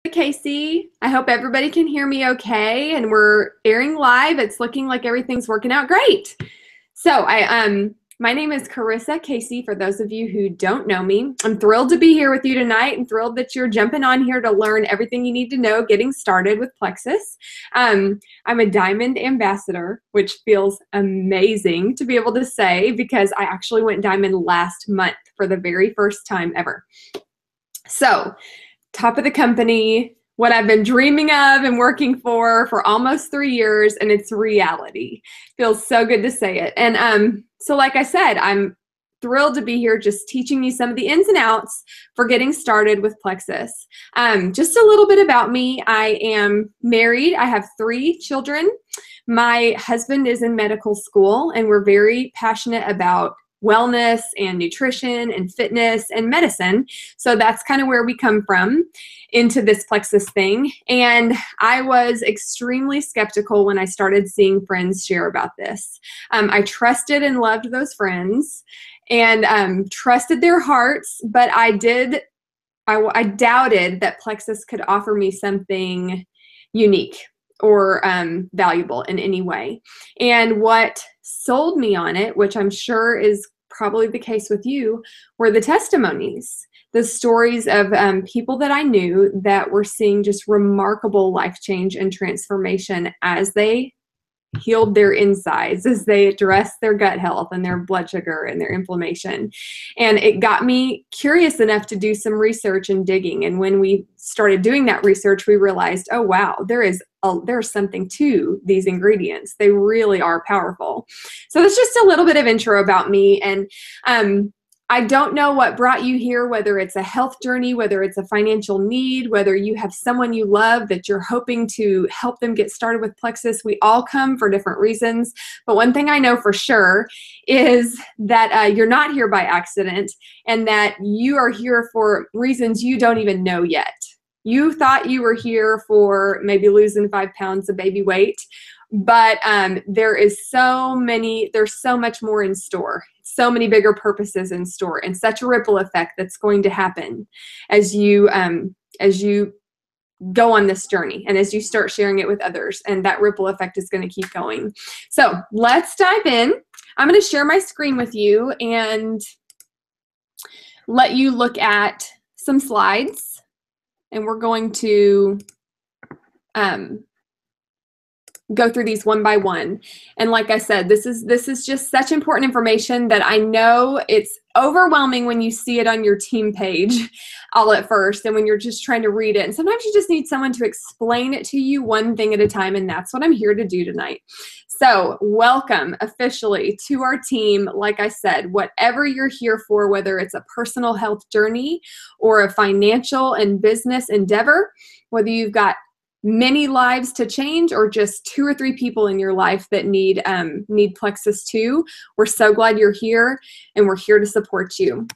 Casey. I hope everybody can hear me okay, and we're airing live. It's looking like everything's working out great. So my name is Carissa Casey. For those of you who don't know me, I'm thrilled to be here with you tonight and thrilled that you're jumping on here to learn everything you need to know getting started with Plexus. I'm a Diamond Ambassador, which feels amazing to be able to say because I actually went Diamond last month for the very first time ever. So, top of the company, what I've been dreaming of and working for almost 3 years, and it's reality. Feels so good to say it. And so like I said, I'm thrilled to be here just teaching you some of the ins and outs for getting started with Plexus. Just a little bit about me. I am married. I have 3 children. My husband is in medical school, and we're very passionate about wellness and nutrition and fitness and medicine. So that's kind of where we come from into this Plexus thing. And I was extremely skeptical when I started seeing friends share about this. I trusted and loved those friends and trusted their hearts, but I doubted that Plexus could offer me something unique or valuable in any way. And what sold me on it, which I'm sure is probably the case with you, were the testimonies, the stories of people that I knew that were seeing just remarkable life change and transformation as they healed their insides, as they addressed their gut health and their blood sugar and their inflammation. And it got me curious enough to do some research and digging. And when we started doing that research, we realized, oh, wow, there's something to these ingredients. They really are powerful. So that's just a little bit of intro about me. And I don't know what brought you here, whether it's a health journey, whether it's a financial need, whether you have someone you love that you're hoping to help them get started with Plexus. We all come for different reasons. But one thing I know for sure is that you're not here by accident and that you are here for reasons you don't even know yet. You thought you were here for maybe losing 5 pounds of baby weight, but there's so much more in store, so many bigger purposes in store, and such a ripple effect that's going to happen as you go on this journey and as you start sharing it with others, and that ripple effect is going to keep going. So let's dive in. I'm going to share my screen with you and let you look at some slides. And we're going to go through these one by one. And like I said, this is just such important information that I know it's overwhelming when you see it on your team page all at first and when you're just trying to read it. And sometimes you just need someone to explain it to you one thing at a time, and that's what I'm here to do tonight. So welcome officially to our team. Like I said, whatever you're here for, whether it's a personal health journey or a financial and business endeavor, whether you've got many lives to change or just 2 or 3 people in your life that need Plexus too, we're so glad you're here and we're here to support you.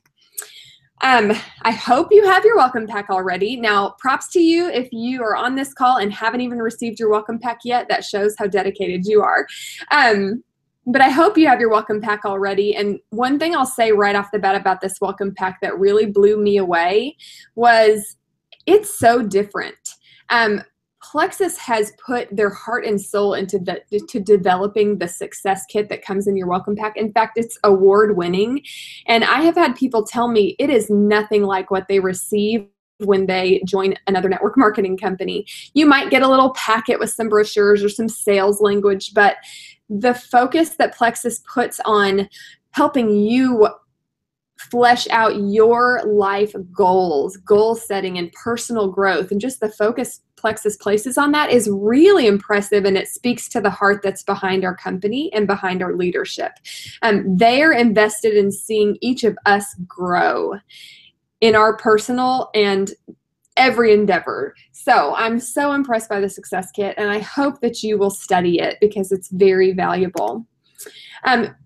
I hope you have your welcome pack already. Now, props to you if you are on this call and haven't even received your welcome pack yet. That shows how dedicated you are. But I hope you have your welcome pack already. And one thing I'll say right off the bat about this welcome pack that really blew me away was it's so different. Plexus has put their heart and soul into developing the success kit that comes in your welcome pack. In fact, it's award-winning. And I have had people tell me it is nothing like what they receive when they join another network marketing company. You might get a little packet with some brochures or some sales language, but the focus that Plexus puts on helping you flesh out your life goals, goal setting, and personal growth, and just the focus Plexus places on that is really impressive, and it speaks to the heart that's behind our company and behind our leadership. They are invested in seeing each of us grow in our personal and every endeavor. So I'm so impressed by the success kit, and I hope that you will study it because it's very valuable.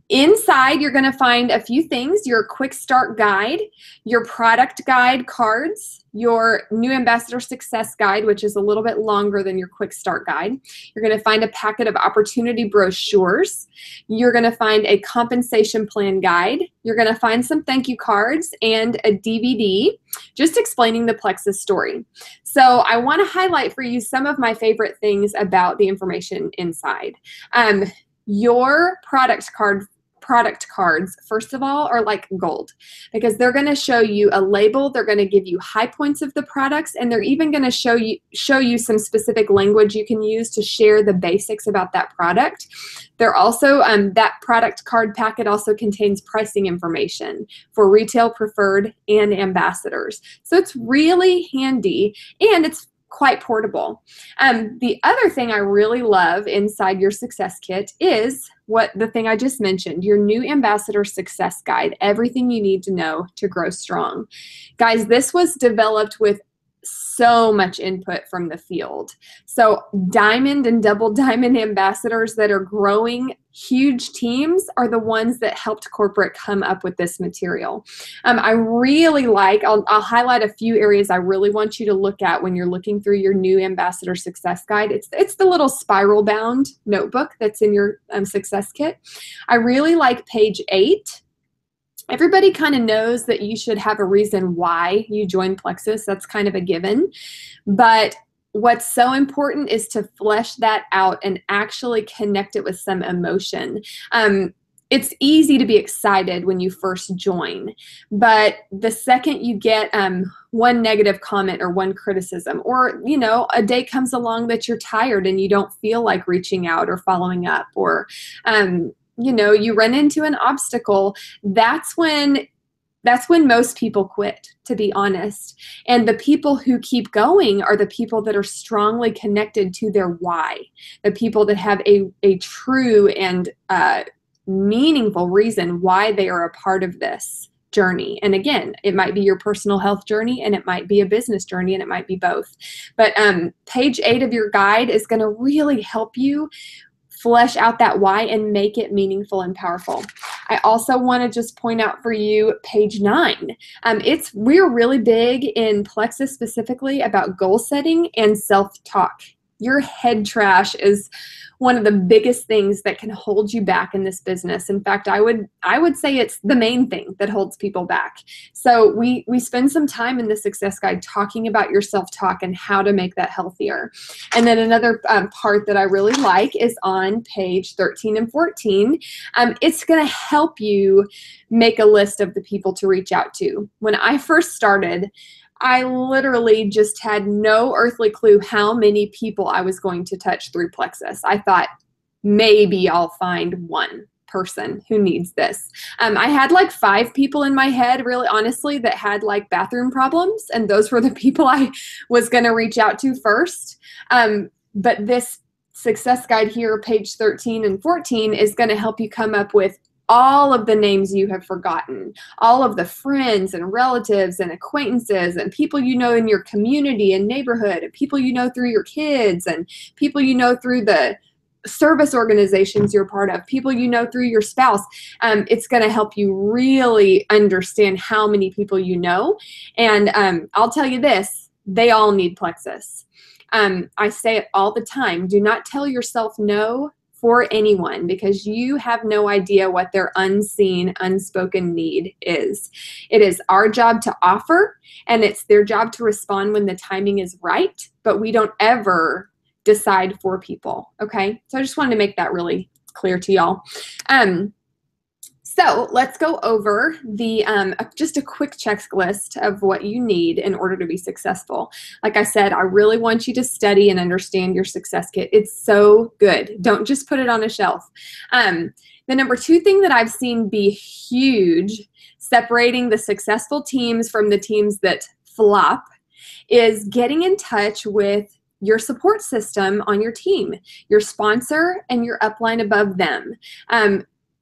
Inside, you're going to find a few things: your quick start guide, your product guide cards, your new ambassador success guide, which is a little bit longer than your quick start guide. You're going to find a packet of opportunity brochures. You're going to find a compensation plan guide. You're going to find some thank you cards and a DVD just explaining the Plexus story. So I want to highlight for you some of my favorite things about the information inside. Your product cards, first of all, are like gold, because they're going to show you a label, they're going to give you high points of the products, and they're even going to show you some specific language you can use to share the basics about that product. They're also, that product card packet also contains pricing information for retail, preferred, and ambassadors. So it's really handy, and it's quite portable. The other thing I really love inside your success kit is the thing I just mentioned, your new ambassador success guide, everything you need to know to grow strong. Guys, this was developed with so much input from the field. So diamond and double diamond ambassadors that are growing huge teams are the ones that helped corporate come up with this material. I really like, I'll highlight a few areas I really want you to look at when you're looking through your new ambassador success guide. It's the little spiral bound notebook that's in your success kit. I really like page 8. Everybody kind of knows that you should have a reason why you joined Plexus. That's kind of a given. But what's so important is to flesh that out and actually connect it with some emotion. It's easy to be excited when you first join, but the second you get one negative comment or one criticism, or a day comes along that you're tired and you don't feel like reaching out or following up, or you run into an obstacle, that's when most people quit, to be honest. And the people who keep going are the people that are strongly connected to their why, the people that have a true and meaningful reason why they are a part of this journey. And again, it might be your personal health journey, and it might be a business journey, and it might be both. But page 8 of your guide is going to really help you flesh out that why and make it meaningful and powerful. I also want to just point out for you page 9. We're really big in Plexus specifically about goal setting and self-talk. Your head trash is one of the biggest things that can hold you back in this business. In fact, I would say it's the main thing that holds people back. So we spend some time in the success guide talking about your self-talk and how to make that healthier. And then another part that I really like is on page 13 and 14. It's going to help you make a list of the people to reach out to. When I first started, I literally just had no earthly clue how many people I was going to touch through Plexus. I thought maybe I'll find one person who needs this. I had like 5 people in my head, really honestly, that had like bathroom problems, and those were the people I was going to reach out to first. But this success guide here, page 13 and 14, is going to help you come up with all of the names you have forgotten, all of the friends and relatives and acquaintances and people you know in your community and neighborhood, and people you know through your kids, and people you know through the service organizations you're part of, people you know through your spouse. It's going to help you really understand how many people you know. And I'll tell you this, they all need Plexus. I say it all the time. Do not tell yourself no for anyone, because you have no idea what their unseen, unspoken need is. It is our job to offer, and it's their job to respond when the timing is right, but we don't ever decide for people, okay? So I just wanted to make that really clear to y'all. So let's go over the just a quick checklist of what you need in order to be successful. Like I said, I really want you to study and understand your success kit. It's so good. Don't just put it on a shelf. The number 2 thing that I've seen be huge, separating the successful teams from the teams that flop, is getting in touch with your support system on your team, your sponsor and your upline above them.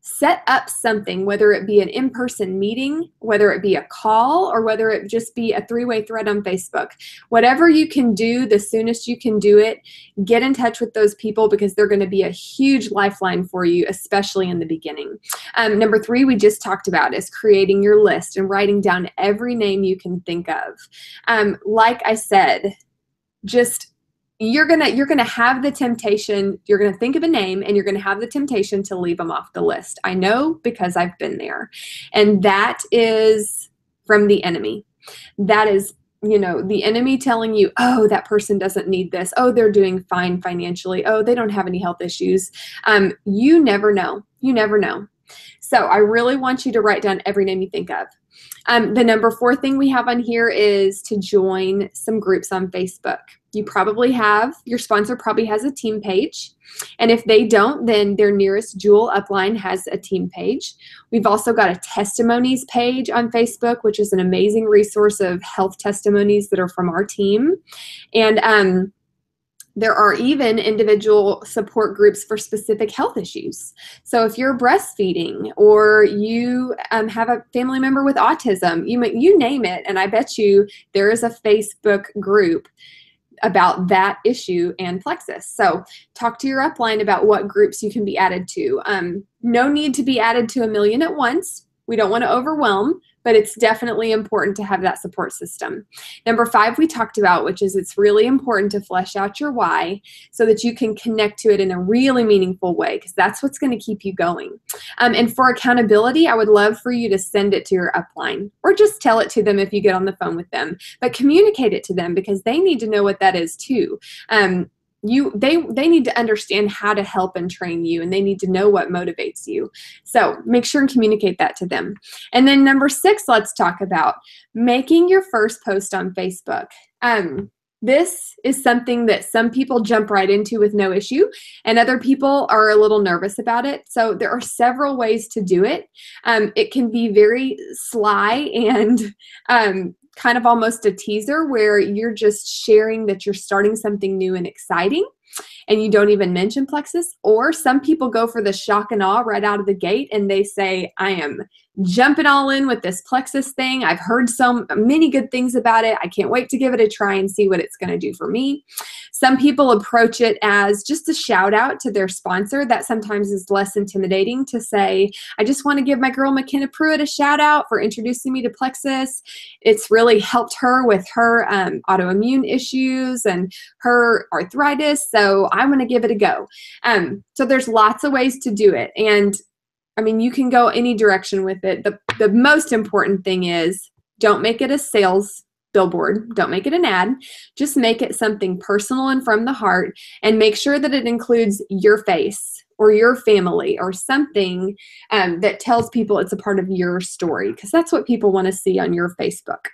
set up something, whether it be an in-person meeting, whether it be a call, or whether it just be a three-way thread on Facebook. Whatever you can do, the soonest you can do it, get in touch with those people because they're going to be a huge lifeline for you, especially in the beginning. Number 3, we just talked about is creating your list and writing down every name you can think of. Like I said, just you're gonna have the temptation, you're gonna think of a name and you're gonna have the temptation to leave them off the list. I know because I've been there. And that is from the enemy. That is, the enemy telling you, oh, that person doesn't need this. Oh, they're doing fine financially. Oh, they don't have any health issues. You never know. You never know. So I really want you to write down every name you think of. The number 4 thing we have on here is to join some groups on Facebook. You probably have, your sponsor probably has a team page. And if they don't, then their nearest Jewel upline has a team page. We've also got a testimonies page on Facebook, which is an amazing resource of health testimonies that are from our team. And there are even individual support groups for specific health issues. So if you're breastfeeding or you have a family member with autism, you name it, and I bet you there is a Facebook group about that issue and plexus. So talk to your upline about what groups you can be added to. No need to be added to a million at once. We don't want to overwhelm, but it's definitely important to have that support system. Number 5 we talked about, which is it's really important to flesh out your why so that you can connect to it in a really meaningful way, because that's what's going to keep you going. And for accountability, I would love for you to send it to your upline or just tell it to them if you get on the phone with them, but communicate it to them because they need to know what that is too. They need to understand how to help and train you, and they need to know what motivates you. So make sure and communicate that to them. And then number 6, let's talk about making your first post on Facebook. This is something that some people jump right into with no issue, and other people are a little nervous about it. So there are several ways to do it. It can be very sly and kind of almost a teaser where you're just sharing that you're starting something new and exciting and you don't even mention plexus. Or some people go for the shock and awe right out of the gate and they say, I am jumping all in with this plexus thing. I've heard so many good things about it. I can't wait to give it a try and see what it's going to do for me. Some people approach it as just a shout out to their sponsor. That sometimes is less intimidating to say, I just want to give my girl McKenna Pruitt a shout out for introducing me to plexus. It's really helped her with her autoimmune issues and her arthritis. So I want to give it a go. So there's lots of ways to do it. And I mean, you can go any direction with it. The most important thing is don't make it a sales billboard. Don't make it an ad. Just make it something personal and from the heart, and make sure that it includes your face or your family or something that tells people it's a part of your story, because that's what people want to see on your Facebook.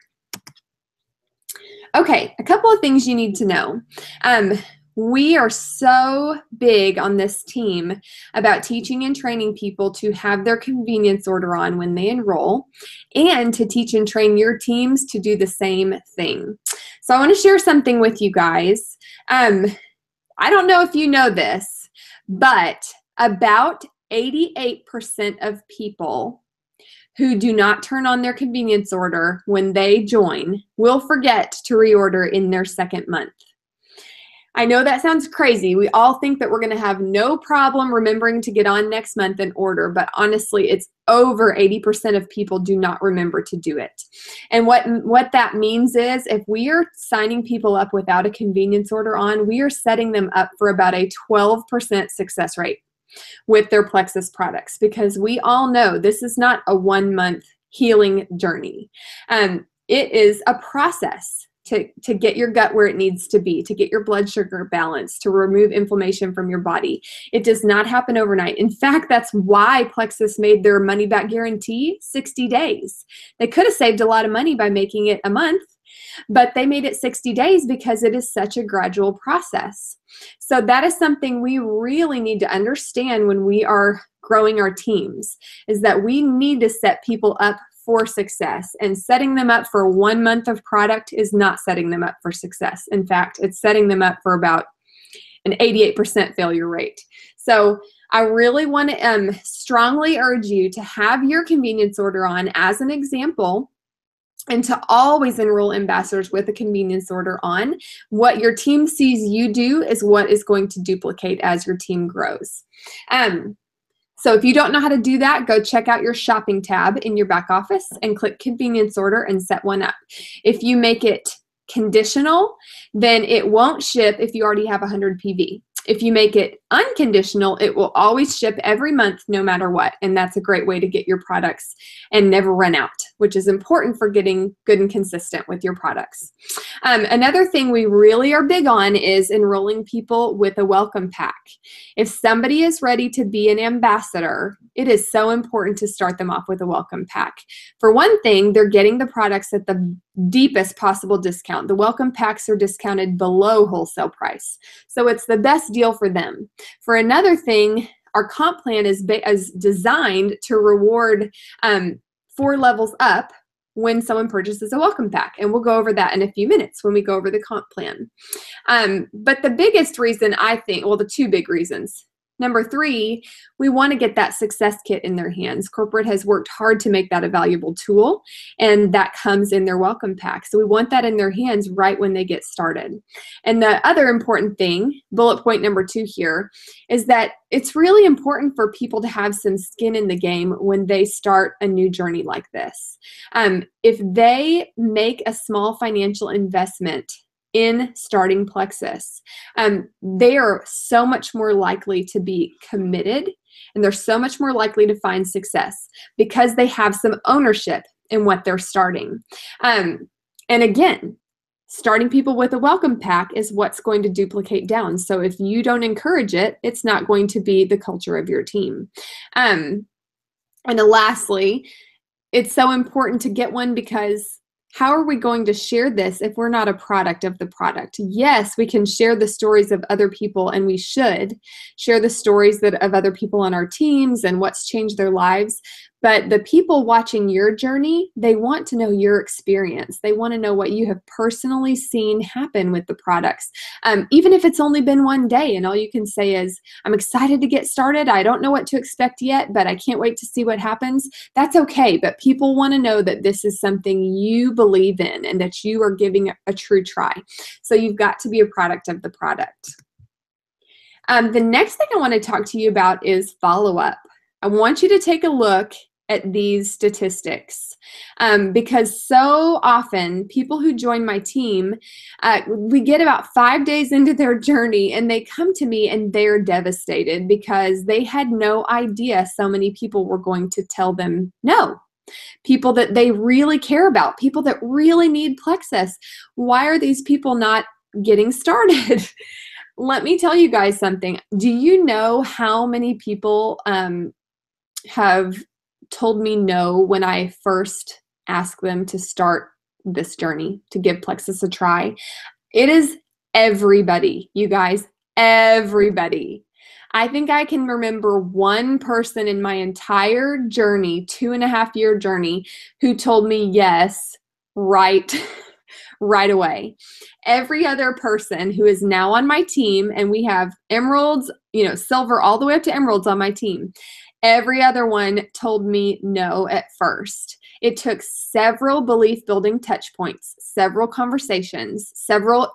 Okay, a couple of things you need to know. We are so big on this team about teaching and training people to have their convenience order on when they enroll, and to teach and train your teams to do the same thing. So I want to share something with you guys. I don't know if you know this, but about 88% of people who do not turn on their convenience order when they join will forget to reorder in their second month. I know that sounds crazy. We all think that we're going to have no problem remembering to get on next month and order, but honestly, it's over 80% of people do not remember to do it. And what that means is if we are signing people up without a convenience order on, we are setting them up for about a 12% success rate with their plexus products, because we all know this is not a 1-month healing journey. It is a process to get your gut where it needs to be, to get your blood sugar balanced, to remove inflammation from your body. It does not happen overnight. In fact, that's why Plexus made their money back guarantee 60 days. They could have saved a lot of money by making it a month, but they made it 60 days because it is such a gradual process. So that is something we really need to understand when we are growing our teams, is that we need to set people up for success, and setting them up for 1 month of product is not setting them up for success. In fact, it's setting them up for about an 88% failure rate. So I really want to strongly urge you to have your convenience order on as an example, and to always enroll ambassadors with a convenience order on. What your team sees you do is what is going to duplicate as your team grows. So if you don't know how to do that, go check out your shopping tab in your back office and click convenience order and set one up. If you make it conditional, then it won't ship if you already have 100 PV. If you make it unconditional, it will always ship every month no matter what. And that's a great way to get your products and never run out, which is important for getting good and consistent with your products. Another thing we really are big on is enrolling people with a welcome pack. If somebody is ready to be an ambassador, it is so important to start them off with a welcome pack. For one thing, they're getting the products at the deepest possible discount. The welcome packs are discounted below wholesale price. So it's the best deal for them. For another thing, our comp plan is designed to reward 4 levels up when someone purchases a welcome pack. And we'll go over that in a few minutes when we go over the comp plan. But the biggest reason, I think, well, the 2 big reasons. Number 3, we want to get that success kit in their hands. Corporate has worked hard to make that a valuable tool, and that comes in their welcome pack. So we want that in their hands right when they get started. And the other important thing, bullet point number 2 here, is that it's really important for people to have some skin in the game when they start a new journey like this. If they make a small financial investment in starting Plexus, they are so much more likely to be committed, and they're so much more likely to find success because they have some ownership in what they're starting. And again, starting people with a welcome pack is what's going to duplicate down. So if you don't encourage it, it's not going to be the culture of your team. And then lastly, it's so important to get one because how are we going to share this if we're not a product of the product? Yes, we can share the stories of other people, and we should share the stories of other people on our teams and what's changed their lives. But the people watching your journey, they want to know your experience. They want to know what you have personally seen happen with the products. Even if it's only been one day and all you can say is, I'm excited to get started. I don't know what to expect yet, but I can't wait to see what happens. That's okay. But people want to know that this is something you believe in and that you are giving a true try. So you've got to be a product of the product. The next thing I want to talk to you about is follow-up. I want you to take a look at these statistics because so often people who join my team, we get about 5 days into their journey and they come to me and they're devastated because they had no idea so many people were going to tell them no. People that they really care about, people that really need Plexus. Why are these people not getting started? Let me tell you guys something. Do you know how many people have told me no when I first asked them to start this journey, to give Plexus a try? It is everybody, you guys, everybody. I think I can remember one person in my entire journey, 2.5-year journey, who told me yes right away. Every other person who is now on my team, and we have emeralds, silver all the way up to emeralds on my team, every other one told me no at first. It took several belief building touch points, several conversations, several,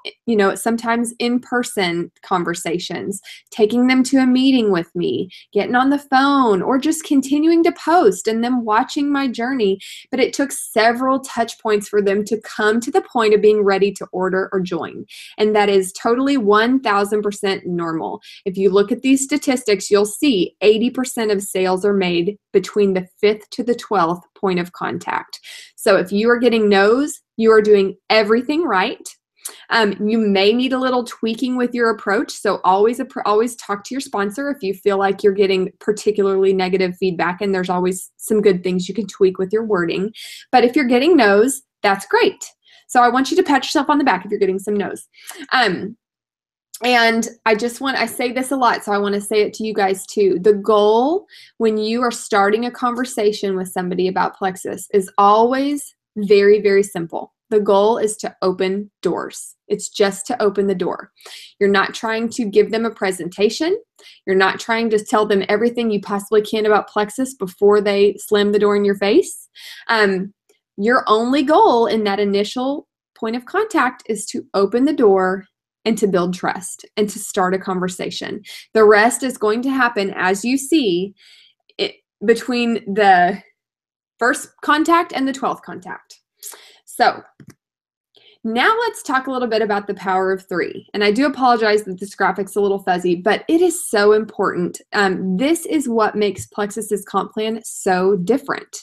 sometimes in-person conversations, taking them to a meeting with me, getting on the phone, or just continuing to post and them watching my journey. But it took several touch points for them to come to the point of being ready to order or join. And that is totally 1000% normal. If you look at these statistics, you'll see 80% of sales are made between the 5th to the 12th point of contact. So if you are getting no's, you are doing everything right. You may need a little tweaking with your approach. So always talk to your sponsor if you feel like you're getting particularly negative feedback, and there's always some good things you can tweak with your wording. But if you're getting no's, that's great. So I want you to pat yourself on the back if you're getting some no's. And I say this a lot, so I want to say it to you guys too. The goal when you are starting a conversation with somebody about Plexus is always very, very simple. The goal is to open doors. It's just to open the door. You're not trying to give them a presentation. You're not trying to tell them everything you possibly can about Plexus before they slam the door in your face. Your only goal in that initial point of contact is to open the door and to build trust and to start a conversation. The rest is going to happen as you see it between the first contact and the 12th contact. So now let's talk a little bit about the power of 3. And I do apologize that this graphic's a little fuzzy, but it is so important. This is what makes Plexus's comp plan so different.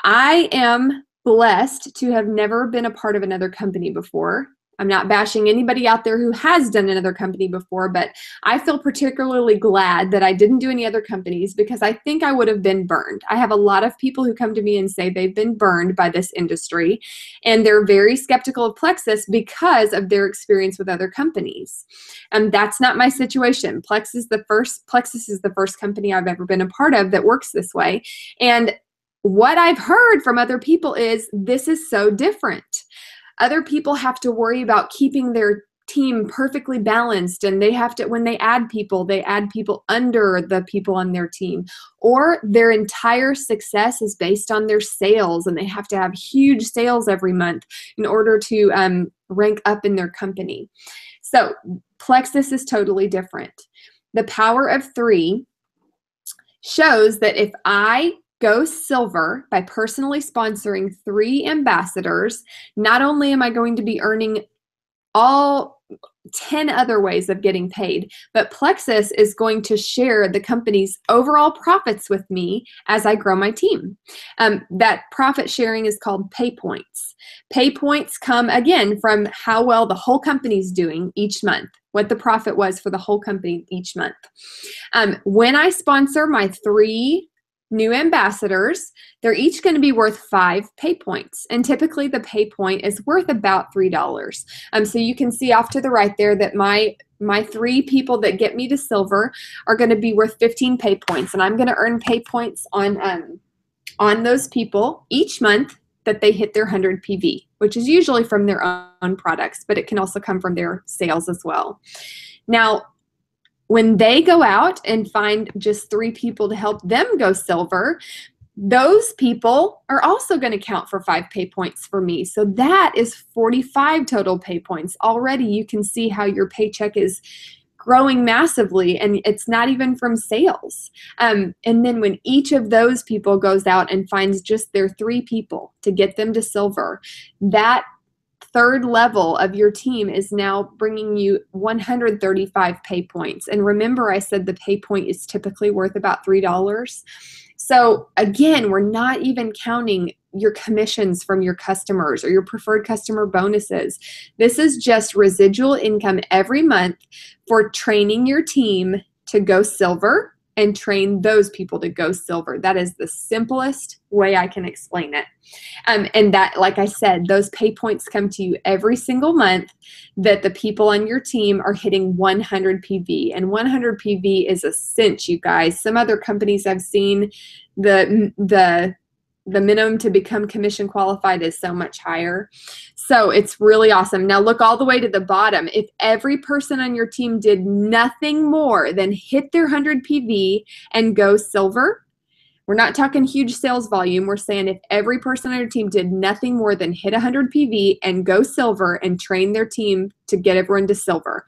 I am blessed to have never been a part of another company before. I'm not bashing anybody out there who has done another company before, but I feel particularly glad that I didn't do any other companies because I think I would have been burned. I have a lot of people who come to me and say they've been burned by this industry, and they're very skeptical of Plexus because of their experience with other companies. And that's not my situation. Plexus is the first company I've ever been a part of that works this way. And what I've heard from other people is this is so different. Other people have to worry about keeping their team perfectly balanced, and they have to, when they add people under the people on their team, or their entire success is based on their sales, and they have to have huge sales every month in order to rank up in their company. So Plexus is totally different. The power of 3 shows that if I go silver by personally sponsoring 3 ambassadors, not only am I going to be earning all 10 other ways of getting paid, but Plexus is going to share the company's overall profits with me as I grow my team. That profit sharing is called pay points. Pay points come again from how well the whole company's doing each month, what the profit was for the whole company each month. When I sponsor my 3 new ambassadors, they're each going to be worth 5 pay points. And typically the pay point is worth about $3. So you can see off to the right there that my 3 people that get me to silver are going to be worth 15 pay points. And I'm going to earn pay points on those people each month that they hit their 100 PV, which is usually from their own products, but it can also come from their sales as well. Now, when they go out and find just 3 people to help them go silver, those people are also going to count for 5 pay points for me. So that is 45 total pay points. Already you can see how your paycheck is growing massively, and it's not even from sales. And then when each of those people goes out and finds just their 3 people to get them to silver, that 3rd level of your team is now bringing you 135 pay points. And remember, I said the pay point is typically worth about $3. So again, we're not even counting your commissions from your customers or your preferred customer bonuses. This is just residual income every month for training your team to go silver and train those people to go silver. That is the simplest way I can explain it. And that, like I said, those pay points come to you every single month that the people on your team are hitting 100 PV. And 100 PV is a cinch, you guys. Some other companies I've seen, the minimum to become commission qualified is so much higher. So it's really awesome. Now look all the way to the bottom. If every person on your team did nothing more than hit their 100 PV and go silver, we're not talking huge sales volume. We're saying if every person on your team did nothing more than hit 100 PV and go silver and train their team to get everyone to silver,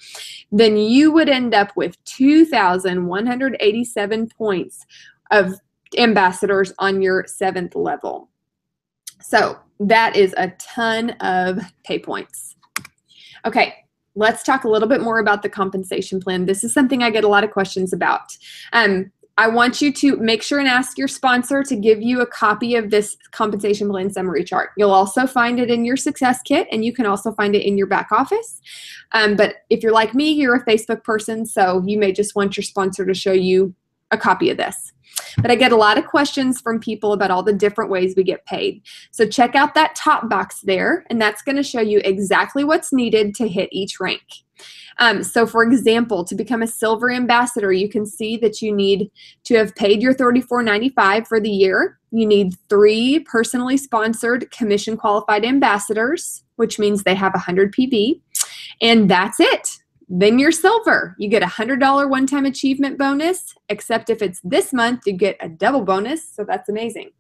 then you would end up with 2,187 points of ambassadors on your 7th level. So that is a ton of pay points. Okay, let's talk a little bit more about the compensation plan. This is something I get a lot of questions about. I want you to make sure and ask your sponsor to give you a copy of this compensation plan summary chart. You'll also find it in your success kit, and you can also find it in your back office. But if you're like me, you're a Facebook person, so you may just want your sponsor to show you a copy of this. But I get a lot of questions from people about all the different ways we get paid. So check out that top box there, and that's going to show you exactly what's needed to hit each rank. So for example, to become a silver ambassador, you can see that you need to have paid your $34.95 for the year. You need 3 personally sponsored commission qualified ambassadors, which means they have 100 PV, and that's it. Then you're silver. You get a $100 one-time achievement bonus, except if it's this month, you get a double bonus, so that's amazing.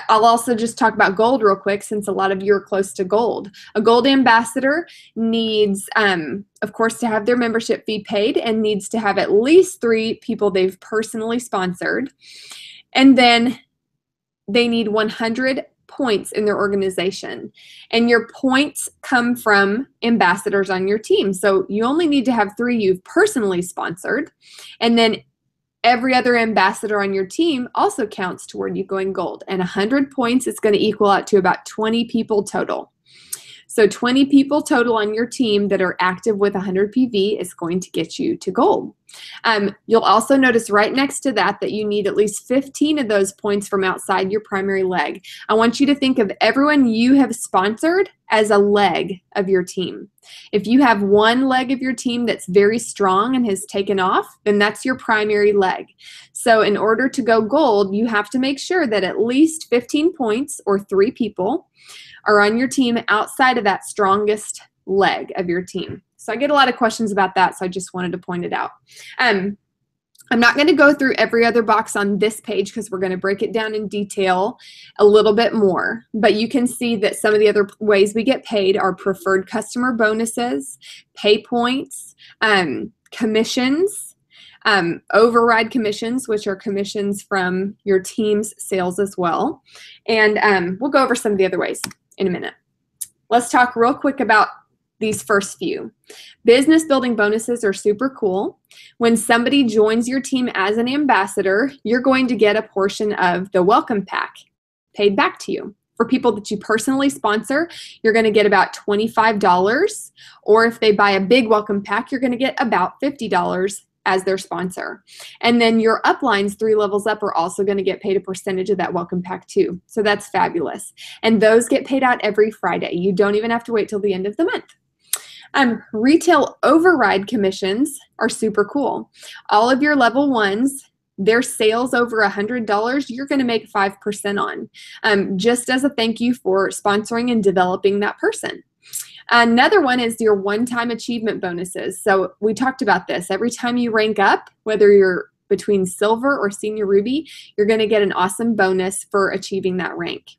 I'll also just talk about gold real quick, since a lot of you are close to gold. A gold ambassador needs, of course, to have their membership fee paid, and needs to have at least 3 people they've personally sponsored. And then they need 100 points in their organization. And your points come from ambassadors on your team. So you only need to have 3 you've personally sponsored. And then every other ambassador on your team also counts toward you going gold. And 100 points is going to equal out to about 20 people total. So 20 people total on your team that are active with 100 PV is going to get you to gold. You'll also notice right next to that that you need at least 15 of those points from outside your primary leg. I want you to think of everyone you have sponsored as a leg of your team. If you have one leg of your team that's very strong and has taken off, then that's your primary leg. So in order to go gold, you have to make sure that at least 15 points or 3 people are on your team outside of that strongest leg of your team. So I get a lot of questions about that, so I just wanted to point it out. I'm not going to go through every other box on this page because we're going to break it down in detail a little bit more. But you can see that some of the other ways we get paid are preferred customer bonuses, pay points, commissions, override commissions, which are commissions from your team's sales as well. And we'll go over some of the other ways in a minute. Let's talk real quick about these first few. Business building bonuses are super cool. When somebody joins your team as an ambassador, you're going to get a portion of the welcome pack paid back to you. For people that you personally sponsor, you're going to get about $25, or if they buy a big welcome pack, you're going to get about $50 as their sponsor. And then your uplines 3 levels up are also going to get paid a percentage of that welcome pack too. So that's fabulous. And those get paid out every Friday. You don't even have to wait till the end of the month. Retail override commissions are super cool. All of your level 1s, their sales over $100, you're going to make 5% on, just as a thank you for sponsoring and developing that person. Another one is your one-time achievement bonuses. So we talked about this. Every time you rank up, whether you're between silver or senior ruby, you're going to get an awesome bonus for achieving that rank.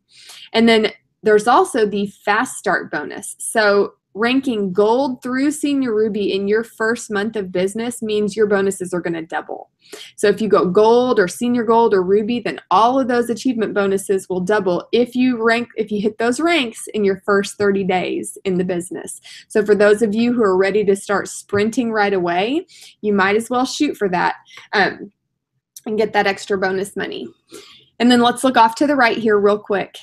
And then there's also the fast start bonus. So ranking gold through senior ruby in your first month of business means your bonuses are going to double. So if you go gold or senior gold or ruby, then all of those achievement bonuses will double if you hit those ranks in your first 30 days in the business. So for those of you who are ready to start sprinting right away, you might as well shoot for that and get that extra bonus money. And then let's look off to the right here real quick.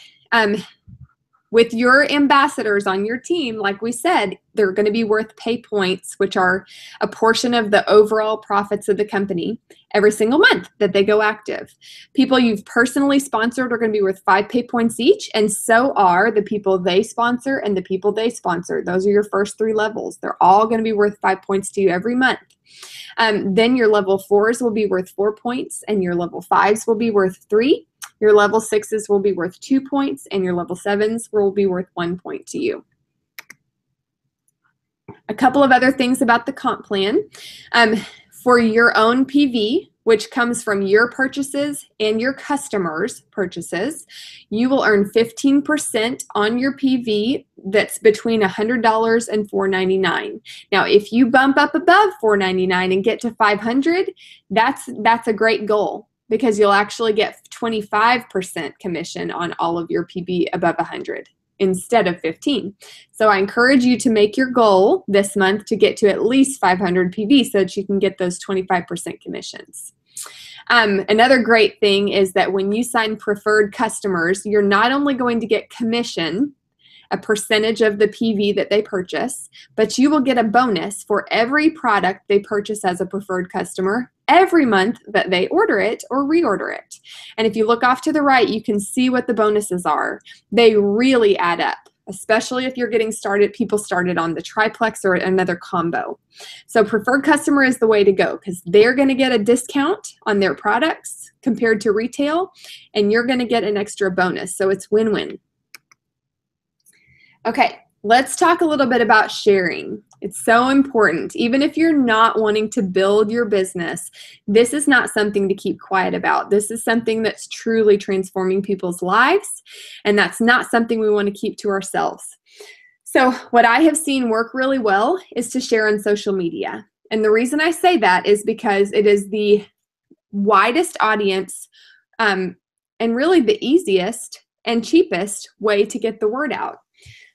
With your ambassadors on your team, like we said, they're going to be worth pay points, which are a portion of the overall profits of the company every single month that they go active. People you've personally sponsored are going to be worth 5 pay points each, and so are the people they sponsor and the people they sponsor. Those are your first 3 levels. They're all going to be worth 5 points to you every month. Then your level 4s will be worth 4 points, and your level 5s will be worth 3. Your level 6s will be worth 2 points, and your level 7s will be worth 1 point to you. A couple of other things about the comp plan. For your own PV, which comes from your purchases and your customers' purchases, you will earn 15% on your PV that's between $100 and $499. Now, if you bump up above $499 and get to $500, that's a great goal, because you'll actually get 25% commission on all of your PV above 100 instead of 15. So I encourage you to make your goal this month to get to at least 500 PV so that you can get those 25% commissions. Another great thing is that when you sign preferred customers, you're not only going to get commission, a percentage of the PV that they purchase, but you will get a bonus for every product they purchase as a preferred customer every month that they order it or reorder it. And if you look off to the right, you can see what the bonuses are. They really add up, especially if you're getting started, people started on the triplex or another combo. So preferred customer is the way to go because they're going to get a discount on their products compared to retail, and you're going to get an extra bonus. So it's win-win. Okay, let's talk a little bit about sharing. It's so important. Even if you're not wanting to build your business, this is not something to keep quiet about. This is something that's truly transforming people's lives, and that's not something we want to keep to ourselves. So what I have seen work really well is to share on social media. And the reason I say that is because it is the widest audience and really the easiest and cheapest way to get the word out.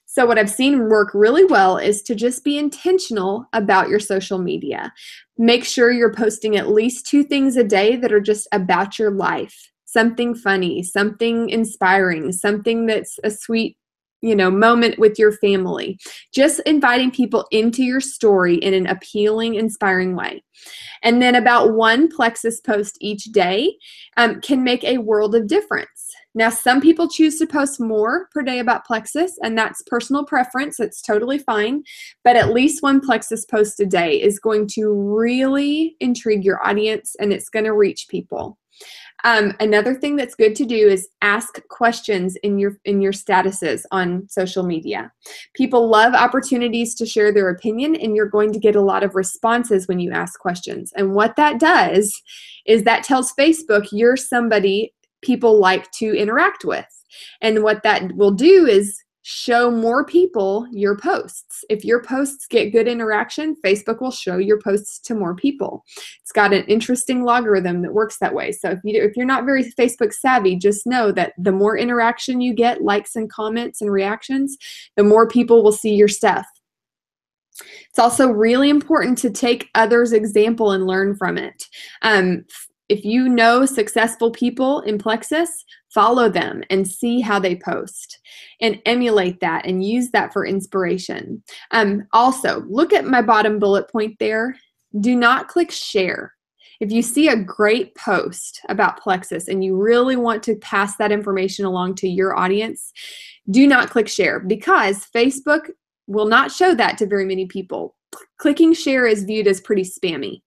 So what I've seen work really well is to just be intentional about your social media. Make sure you're posting at least 2 things a day that are just about your life. Something funny, something inspiring, something that's a sweet, moment with your family. Just inviting people into your story in an appealing, inspiring way. And then about 1 Plexus post each day can make a world of difference. Now, some people choose to post more per day about Plexus, and that's personal preference. It's totally fine. But at least 1 Plexus post a day is going to really intrigue your audience, and it's going to reach people. Another thing that's good to do is ask questions in your statuses on social media. People love opportunities to share their opinion, and you're going to get a lot of responses when you ask questions. And what that does is that tells Facebook you're somebody people like to interact with. And what that will do is show more people your posts. If your posts get good interaction, Facebook will show your posts to more people. It's got an interesting logarithm that works that way. So if you're not very Facebook savvy, just know that the more interaction you get, likes and comments and reactions, the more people will see your stuff. It's also really important to take others' example and learn from it. If you know successful people in Plexus, follow them and see how they post and emulate that and use that for inspiration. Also, look at my bottom bullet point there. Do not click share. If you see a great post about Plexus and you really want to pass that information along to your audience, do not click share because Facebook will not show that to very many people. Clicking share is viewed as pretty spammy.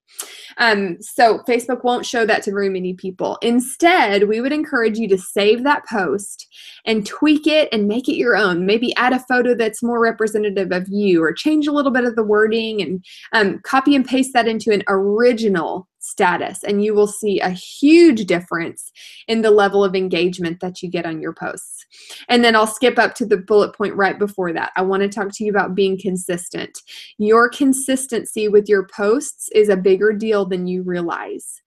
So Facebook won't show that to very many people. Instead, we would encourage you to save that post and tweak it and make it your own. Maybe add a photo that's more representative of you or change a little bit of the wording and copy and paste that into an original status, and you will see a huge difference in the level of engagement that you get on your posts. And then I'll skip up to the bullet point right before that. I want to talk to you about being consistent. Your consistency with your posts is a bigger deal than you realize.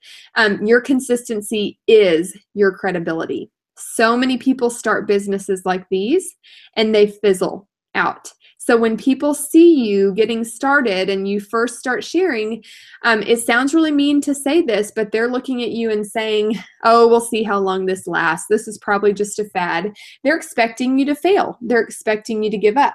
Your consistency is your credibility. So many people start businesses like these and they fizzle out. So when people see you getting started and you first start sharing, it sounds really mean to say this, but they're looking at you and saying, oh, we'll see how long this lasts. This is probably just a fad. They're expecting you to fail. They're expecting you to give up.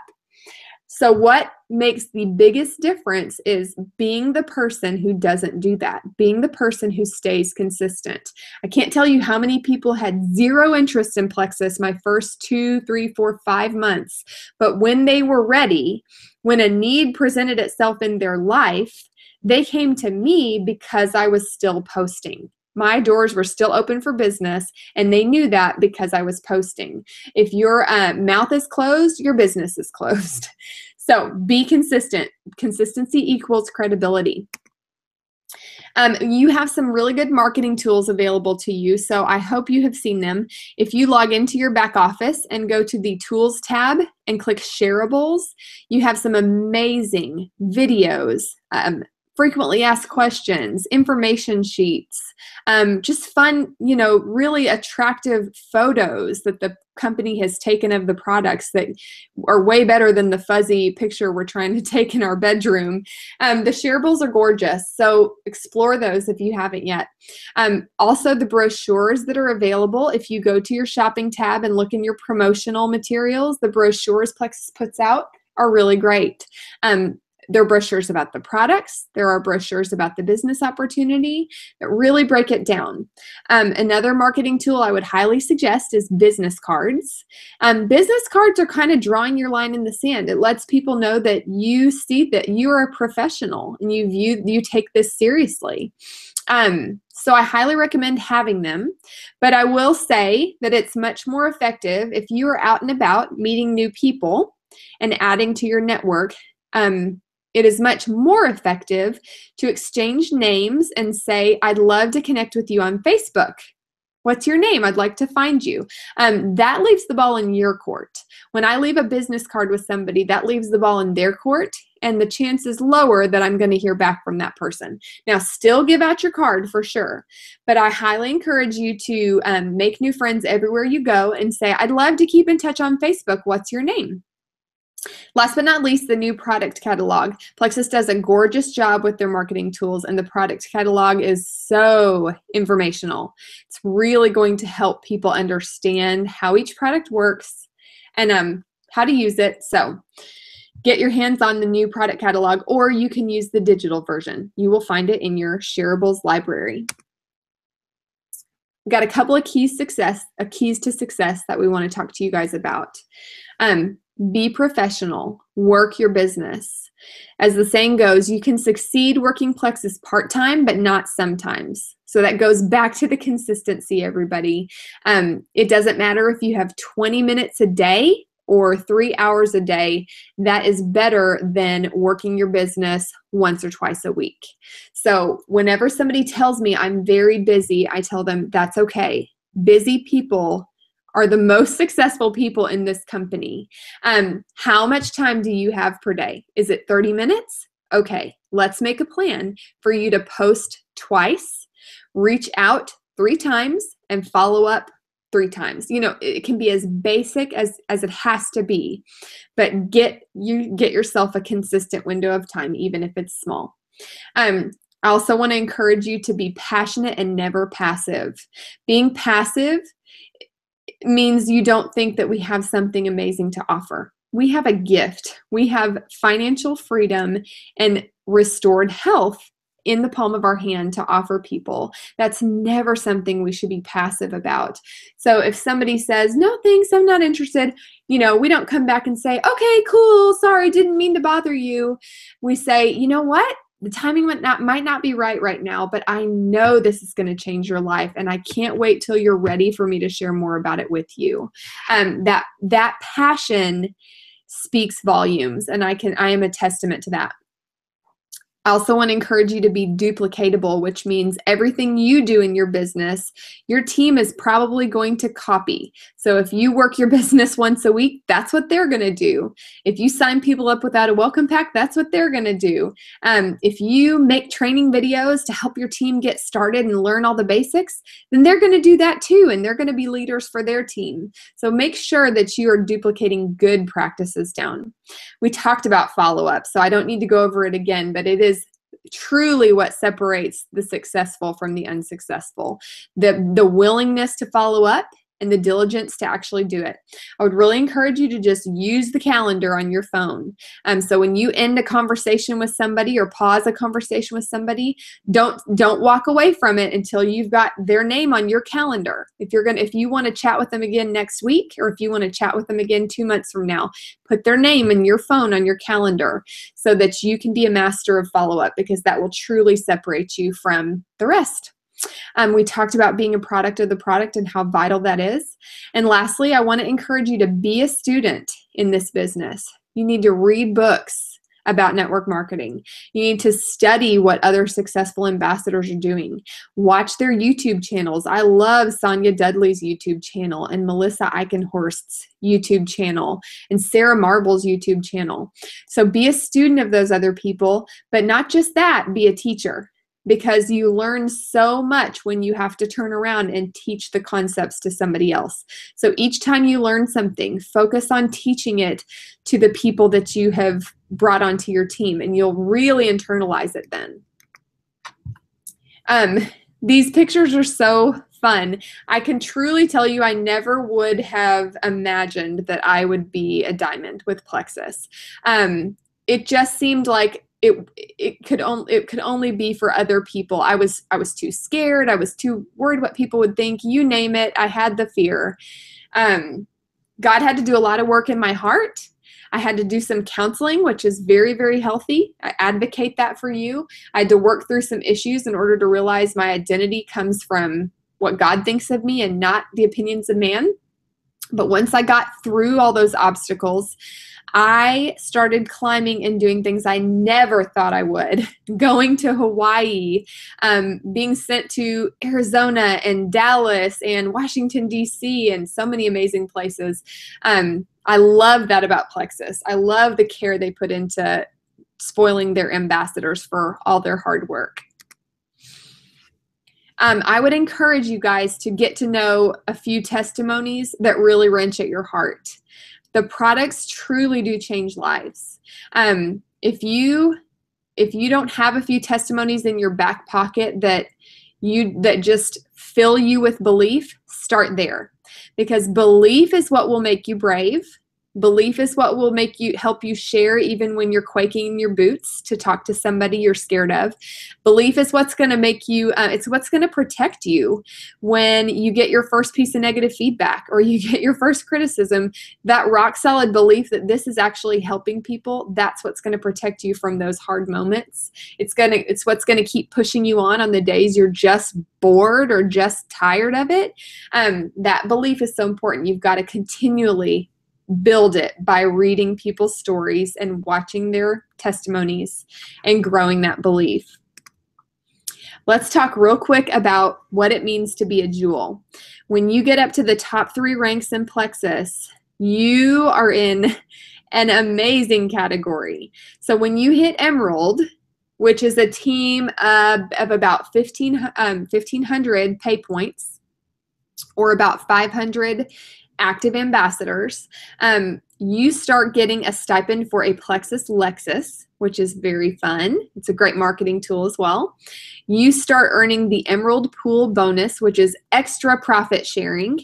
So what makes the biggest difference is being the person who doesn't do that, being the person who stays consistent. I can't tell you how many people had zero interest in Plexus my first 2, 3, 4, 5 months, but when they were ready, when a need presented itself in their life, they came to me because I was still posting. My doors were still open for business, and they knew that because I was posting. If your mouth is closed, your business is closed. So be consistent. Consistency equals credibility. You have some really good marketing tools available to you, so I hope you have seen them. If you log into your back office and go to the Tools tab and click Shareables, you have some amazing videos, frequently asked questions, information sheets, just fun, really attractive photos that the company has taken of the products that are way better than the fuzzy picture we're trying to take in our bedroom. The shareables are gorgeous, so explore those if you haven't yet. Also, the brochures that are available, if you go to your shopping tab and look in your promotional materials, the brochures Plexus puts out are really great. There are brochures about the products. There are brochures about the business opportunity that really break it down. Another marketing tool I would highly suggest is business cards. Business cards are kind of drawing your line in the sand. It lets people know that you see that you are a professional and you take this seriously. So I highly recommend having them, but I will say that it's much more effective if you are out and about meeting new people and adding to your network. It is much more effective to exchange names and say, I'd love to connect with you on Facebook. What's your name? I'd like to find you. That leaves the ball in your court. When I leave a business card with somebody, that leaves the ball in their court, and the chance is lower that I'm going to hear back from that person. Now, still give out your card for sure, but I highly encourage you to make new friends everywhere you go and say, I'd love to keep in touch on Facebook. What's your name? Last but not least, the new product catalog. Plexus does a gorgeous job with their marketing tools, and the product catalog is so informational. It's really going to help people understand how each product works and how to use it. So get your hands on the new product catalog, or you can use the digital version. You will find it in your Shareables library. We've got a couple of keys to success that we want to talk to you guys about. Be professional, work your business. As the saying goes, you can succeed working Plexus part-time, but not sometimes. So that goes back to the consistency, everybody. It doesn't matter if you have 20 minutes a day or 3 hours a day. That is better than working your business once or twice a week. So whenever somebody tells me I'm very busy, I tell them that's okay. Busy people are the most successful people in this company. How much time do you have per day? Is it 30 minutes? Okay, let's make a plan for you to post twice, reach out 3 times, and follow up 3 times. You know, it can be as basic as it has to be, but get yourself a consistent window of time, even if it's small. I also want to encourage you to be passionate and never passive. Being passive means you don't think that we have something amazing to offer. We have a gift. We have financial freedom and restored health in the palm of our hand to offer people. That's never something we should be passive about. So if somebody says, no thanks, I'm not interested, you know, we don't come back and say, okay, cool, sorry, didn't mean to bother you. We say, you know what? The timing might not be right now, but I know this is going to change your life, and I can't wait till you're ready for me to share more about it with you. That passion speaks volumes, and I am a testament to that. I also want to encourage you to be duplicatable, which means everything you do in your business, your team is probably going to copy. So if you work your business once a week, that's what they're going to do. If you sign people up without a welcome pack, that's what they're going to do. If you make training videos to help your team get started and learn all the basics, then they're going to do that too, and they're going to be leaders for their team. So make sure that you are duplicating good practices down. We talked about follow-up, so I don't need to go over it again, but it is truly what separates the successful from the unsuccessful. The willingness to follow up and the diligence to actually do it. I would really encourage you to just use the calendar on your phone. So when you end a conversation with somebody or pause a conversation with somebody, don't walk away from it until you've got their name on your calendar. If you want to chat with them again next week, or if you want to chat with them again 2 months from now, put their name in your phone on your calendar so that you can be a master of follow-up, because that will truly separate you from the rest. We talked about being a product of the product and how vital that is. And lastly, I want to encourage you to be a student in this business. You need to read books about network marketing. You need to study what other successful ambassadors are doing. Watch their YouTube channels. I love Sonia Dudley's YouTube channel and Melissa Eichenhorst's YouTube channel and Sarah Marble's YouTube channel. So be a student of those other people, but not just that, be a teacher. Because you learn so much when you have to turn around and teach the concepts to somebody else. So each time you learn something, focus on teaching it to the people that you have brought onto your team, and you'll really internalize it then. These pictures are so fun. I can truly tell you I never would have imagined that I would be a diamond with Plexus. it just seemed like it could only be for other people. I was too scared. I was too worried what people would think. You name it. I had the fear. God had to do a lot of work in my heart. I had to do some counseling, which is very, very healthy. I advocate that for you. I had to work through some issues in order to realize my identity comes from what God thinks of me and not the opinions of man. But once I got through all those obstacles, I started climbing and doing things I never thought I would. Going to Hawaii, being sent to Arizona and Dallas and Washington, D.C., and so many amazing places. I love that about Plexus. I love the care they put into spoiling their ambassadors for all their hard work. I would encourage you guys to get to know a few testimonies that really wrench at your heart. The products truly do change lives. If you don't have a few testimonies in your back pocket that just fill you with belief, start there, because belief is what will make you brave. Belief is what will help you share even when you're quaking in your boots to talk to somebody you're scared of. Belief is what's going to make you, it's what's going to protect you when you get your first piece of negative feedback or you get your first criticism. That rock solid belief that this is actually helping people, that's what's going to protect you from those hard moments. It's what's going to keep pushing you on the days you're just bored or just tired of it. That belief is so important. You've got to continually build it by reading people's stories and watching their testimonies and growing that belief. Let's talk real quick about what it means to be a jewel. When you get up to the top 3 ranks in Plexus, you are in an amazing category. So when you hit Emerald, which is a team of about 1,500 pay points, or about 500 active ambassadors, you start getting a stipend for a Plexus Lexus, which is very fun. It's a great marketing tool as well. You start earning the Emerald Pool bonus, which is extra profit sharing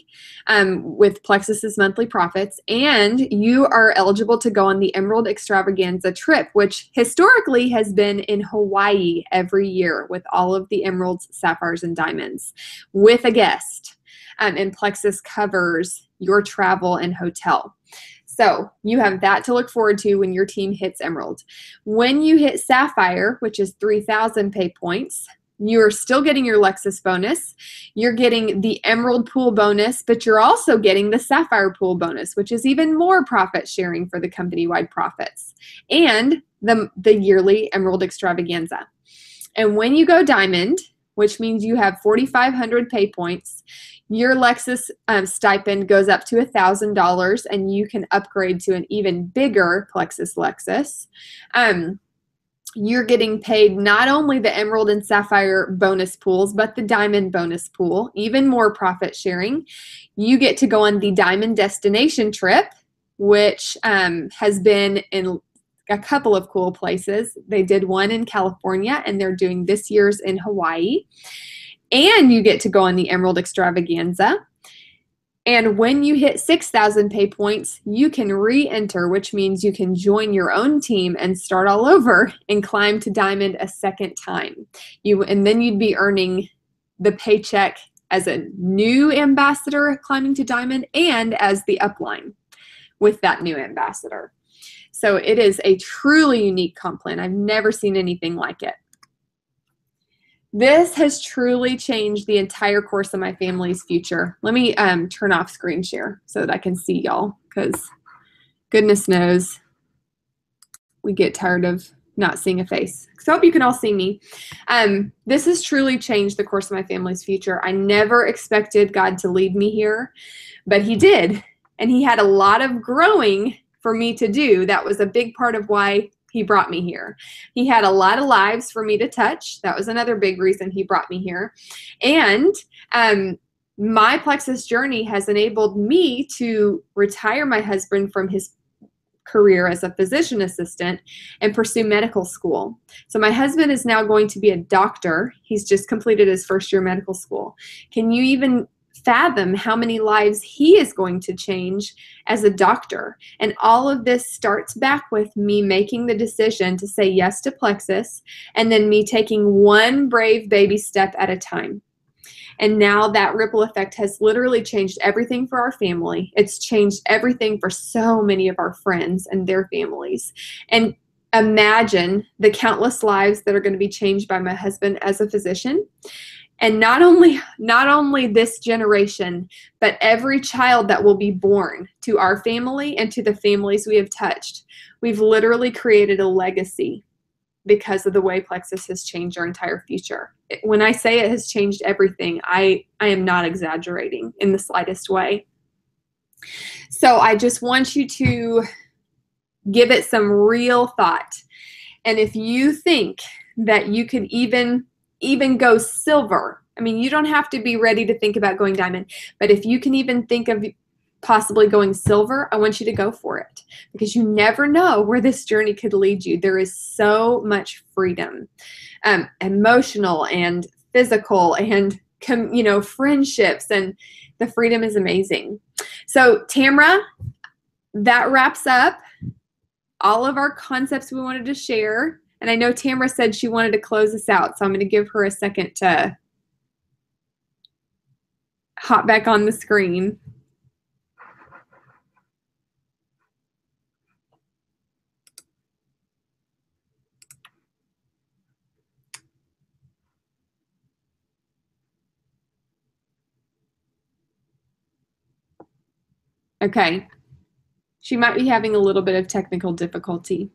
with Plexus's monthly profits, and you are eligible to go on the Emerald Extravaganza trip, which historically has been in Hawaii every year with all of the emeralds, sapphires, and diamonds with a guest. And Plexus covers your travel and hotel. So you have that to look forward to when your team hits Emerald. When you hit Sapphire, which is 3,000 pay points, you're still getting your Lexus bonus. You're getting the Emerald Pool bonus, but you're also getting the Sapphire Pool bonus, which is even more profit sharing for the company-wide profits, and the yearly Emerald Extravaganza. And when you go Diamond, which means you have 4,500 pay points, your Lexus stipend goes up to $1,000, and you can upgrade to an even bigger Plexus Lexus. You're getting paid not only the Emerald and Sapphire bonus pools, but the Diamond bonus pool, even more profit sharing. You get to go on the Diamond destination trip, which has been in a couple of cool places. They did one in California, and they're doing this year's in Hawaii. And you get to go on the Emerald Extravaganza. And when you hit 6,000 pay points, you can re-enter, which means you can join your own team and start all over and climb to Diamond a second time. And then you'd be earning the paycheck as a new ambassador climbing to Diamond and as the upline with that new ambassador. So it is a truly unique comp plan. I've never seen anything like it. This has truly changed the entire course of my family's future. Let me turn off screen share so that I can see y'all, because goodness knows we get tired of not seeing a face. So I hope you can all see me. This has truly changed the course of my family's future. I never expected God to lead me here, but he did. And he had a lot of growing for me to do. That was a big part of why he brought me here. He had a lot of lives for me to touch. That was another big reason he brought me here. And my Plexus journey has enabled me to retire my husband from his career as a physician assistant and pursue medical school. So my husband is now going to be a doctor. He's just completed his first year of medical school. Can you even fathom how many lives he is going to change as a doctor. And all of this starts back with me making the decision to say yes to Plexus, and then me taking one brave baby step at a time. And now that ripple effect has literally changed everything for our family. It's changed everything for so many of our friends and their families. And imagine the countless lives that are going to be changed by my husband as a physician. And not only this generation, but every child that will be born to our family and to the families we have touched. We've literally created a legacy because of the way Plexus has changed our entire future. When I say it has changed everything, I am not exaggerating in the slightest way. So I just want you to give it some real thought. And if you think that you could even go silver, I mean, you don't have to be ready to think about going diamond, but if you can even think of possibly going silver, I want you to go for it, because you never know where this journey could lead you. There is so much freedom, emotional and physical, and friendships, and the freedom is amazing. So Tamra, that wraps up all of our concepts we wanted to share. And I know Tamra said she wanted to close us out, so I'm going to give her a second to hop back on the screen. Okay, she might be having a little bit of technical difficulty.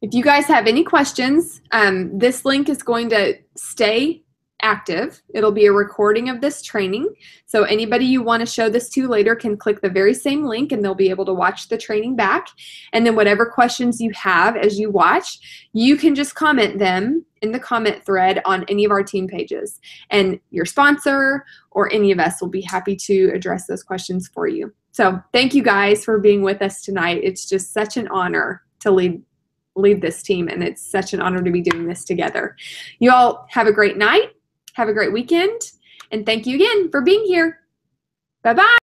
If you guys have any questions, this link is going to stay active. It'll be a recording of this training. So anybody you want to show this to later can click the very same link, and they'll be able to watch the training back. And then whatever questions you have as you watch, you can just comment them in the comment thread on any of our team pages. And your sponsor or any of us will be happy to address those questions for you. So thank you guys for being with us tonight. It's just such an honor to lead this team, and it's such an honor to be doing this together. You all have a great night, have a great weekend, and thank you again for being here. Bye-bye.